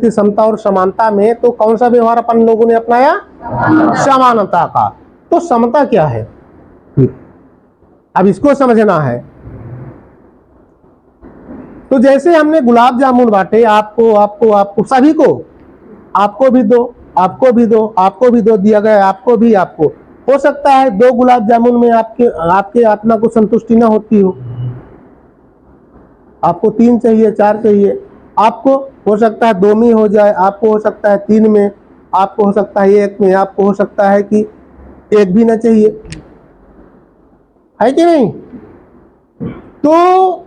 थी समता और समानता में, तो कौन सा व्यवहार अपन लोगों ने अपनाया? समानता का। तो समता क्या है, अब इसको समझना है। तो जैसे हमने गुलाब जामुन बांटे, आपको आपको आपको सभी को, आपको भी दो, आपको भी दो, आपको भी दो दिया गया, आपको भी, आपको। हो सकता है 2 गुलाब जामुन में आपके आत्मा को संतुष्टि ना होती हो, आपको 3 चाहिए, 4 चाहिए, आपको हो सकता है 2 में हो जाए, आपको हो सकता है 3 में, आपको हो सकता है 1 में, आपको हो सकता है कि 1 भी ना चाहिए, है कि नहीं? तो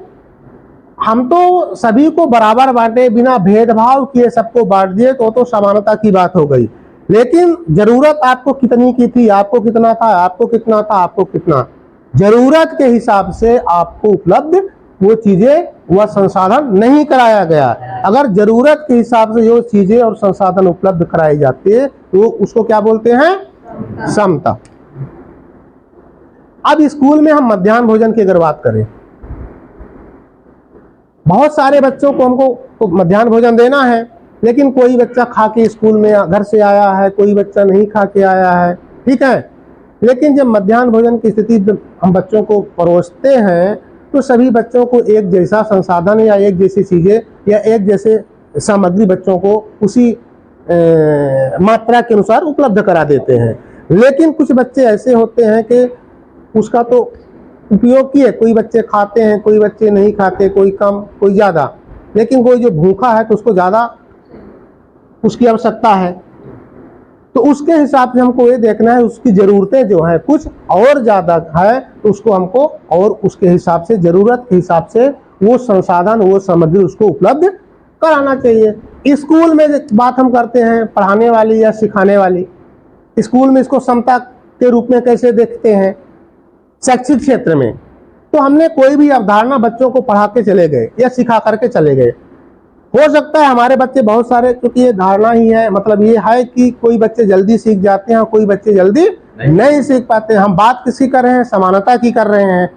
हम तो सभी को बराबर बांटे, बिना भेदभाव किए सबको बांट दिए, तो समानता की बात हो गई। लेकिन जरूरत आपको कितनी की थी, आपको कितना था, आपको कितना था, आपको कितना, जरूरत के हिसाब से आपको उपलब्ध वो चीजें, वह संसाधन नहीं कराया गया। अगर जरूरत के हिसाब से जो चीजें और संसाधन उपलब्ध कराए जाते तो उसको क्या बोलते हैं? समता। अब स्कूल में हम मध्याह्न भोजन की अगर बात करें, बहुत सारे बच्चों को हमको मध्याह्न भोजन देना है, लेकिन कोई बच्चा खा के स्कूल में घर से आया है, कोई बच्चा नहीं खा के आया है, ठीक है। लेकिन जब मध्याह्न भोजन की स्थिति हम बच्चों को परोसते हैं, तो सभी बच्चों को एक जैसा संसाधन या एक जैसी चीजें या एक जैसे सामग्री बच्चों को उसी मात्रा के अनुसार उपलब्ध करा देते हैं। लेकिन कुछ बच्चे ऐसे होते हैं कि उसका तो उपयोग किए, कोई बच्चे खाते हैं, कोई बच्चे नहीं खाते, कोई कम, कोई ज़्यादा, लेकिन कोई जो भूखा है तो उसको ज़्यादा उसकी आवश्यकता है। तो उसके हिसाब से हमको ये देखना है, उसकी ज़रूरतें जो हैं कुछ और ज़्यादा है, तो उसको हमको और उसके हिसाब से, ज़रूरत के हिसाब से वो संसाधन, वो सामग्री उसको उपलब्ध कराना चाहिए। स्कूल में बात हम करते हैं पढ़ाने वाली या सिखाने वाली, स्कूल में इसको समता के रूप में कैसे देखते हैं? शैक्षिक क्षेत्र में तो हमने कोई भी अवधारणा बच्चों को पढ़ा के चले गए या सिखा करके चले गए। हो सकता है हमारे बच्चे बहुत सारे, क्योंकि ये धारणा ही है, मतलब ये है कि कोई बच्चे जल्दी सीख जाते हैं और कोई बच्चे जल्दी नहीं सीख पाते। हम बात किसकी कर रहे हैं? समानता की कर रहे हैं,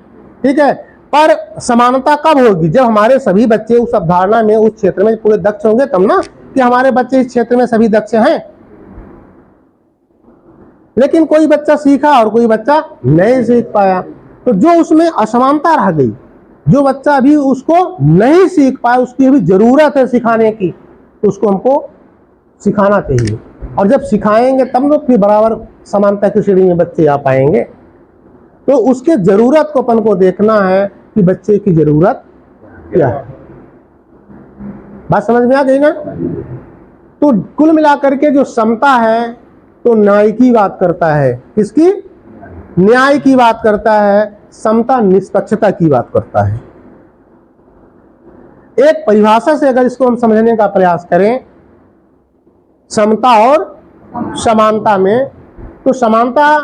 ठीक है। पर समानता कब होगी? जब हमारे सभी बच्चे उस अवधारणा में, उस क्षेत्र में पूरे दक्ष होंगे, तब ना कि हमारे बच्चे इस क्षेत्र में सभी दक्ष हैं। लेकिन कोई बच्चा सीखा और कोई बच्चा नहीं सीख पाया, तो जो उसमें असमानता रह गई, जो बच्चा अभी उसको नहीं सीख पाया, उसकी अभी जरूरत है सिखाने की, तो उसको हमको सिखाना चाहिए। और जब सिखाएंगे तब तो फिर बराबर समानता की श्रेणी में बच्चे आ पाएंगे। तो उसके जरूरत को अपन को देखना है कि बच्चे की जरूरत क्या है। बात समझ में आ गई ना? तो कुल मिलाकर के जो समता है तो न्याय की बात करता है। किसकी? न्याय की बात करता है। समता निष्पक्षता की बात करता है। एक परिभाषा से अगर इसको हम समझने का प्रयास करें समता और समानता में, तो समानता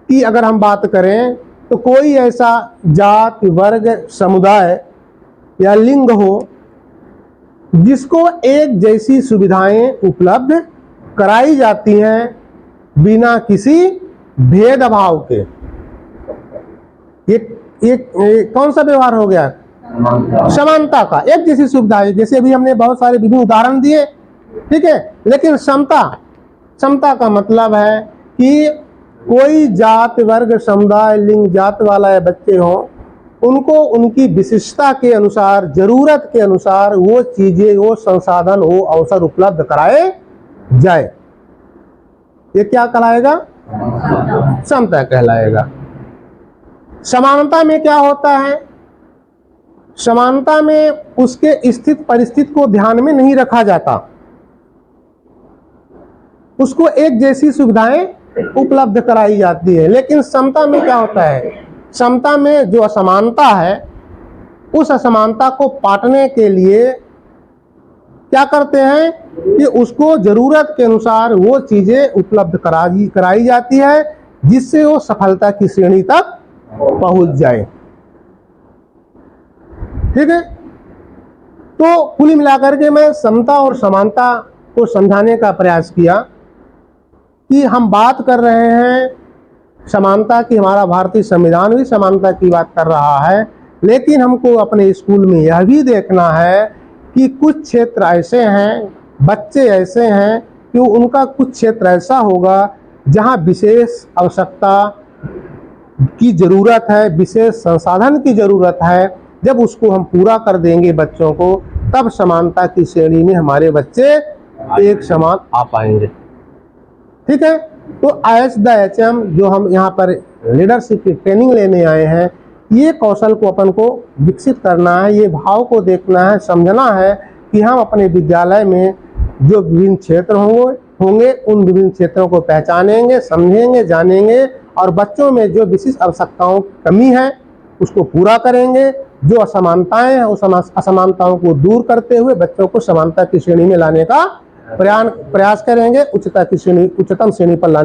की अगर हम बात करें तो कोई ऐसा जाति, वर्ग, समुदाय या लिंग हो जिसको एक जैसी सुविधाएं उपलब्ध कराई जाती हैं बिना किसी भेदभाव के। ये कौन सा व्यवहार हो गया? समानता का। एक जैसी सुविधाएं, जैसे अभी हमने बहुत सारे विभिन्न उदाहरण दिए, ठीक है। लेकिन समता का मतलब है कि कोई जात, वर्ग, समुदाय, लिंग, जात वाला बच्चे हों, उनको उनकी विशिष्टता के अनुसार, जरूरत के अनुसार वो चीजें, वो संसाधन, वो अवसर उपलब्ध कराए जाए। ये क्या कहलाएगा? समता कहलाएगा। समानता में क्या होता है? समानता में उसके स्थित परिस्थिति को ध्यान में नहीं रखा जाता, उसको एक जैसी सुविधाएं उपलब्ध कराई जाती है। लेकिन समता में क्या होता है? समता में जो असमानता है, उस असमानता को पाटने के लिए क्या करते हैं कि उसको जरूरत के अनुसार वो चीजें उपलब्ध कराई जाती है जिससे वो सफलता की श्रेणी तक पहुंच जाए, ठीक है। तो कुल मिलाकर के मैं समता और समानता को समझाने का प्रयास किया कि हम बात कर रहे हैं समानता की, हमारा भारतीय संविधान भी समानता की बात कर रहा है, लेकिन हमको अपने स्कूल में यह भी देखना है कि कुछ क्षेत्र ऐसे हैं, बच्चे ऐसे हैं कि उनका कुछ क्षेत्र ऐसा होगा जहां विशेष आवश्यकता की ज़रूरत है, विशेष संसाधन की ज़रूरत है। जब उसको हम पूरा कर देंगे बच्चों को, तब समानता की श्रेणी में हमारे बच्चे एक समान आ पाएंगे। ठीक है, तो एज द HM जो हम यहाँ पर लीडरशिप की ट्रेनिंग लेने आए हैं, ये कौशल को अपन को विकसित करना है, ये भाव को देखना है, समझना है कि हम अपने विद्यालय में जो विभिन्न क्षेत्र होंगे उन विभिन्न क्षेत्रों को पहचानेंगे, समझेंगे, जानेंगे और बच्चों में जो विशिष्ट आवश्यकताओं की कमी है उसको पूरा करेंगे। जो असमानताएं हैं उस असमानताओं को दूर करते हुए बच्चों को समानता की श्रेणी में लाने का प्रयास करेंगे, उच्चतम श्रेणी पर लाने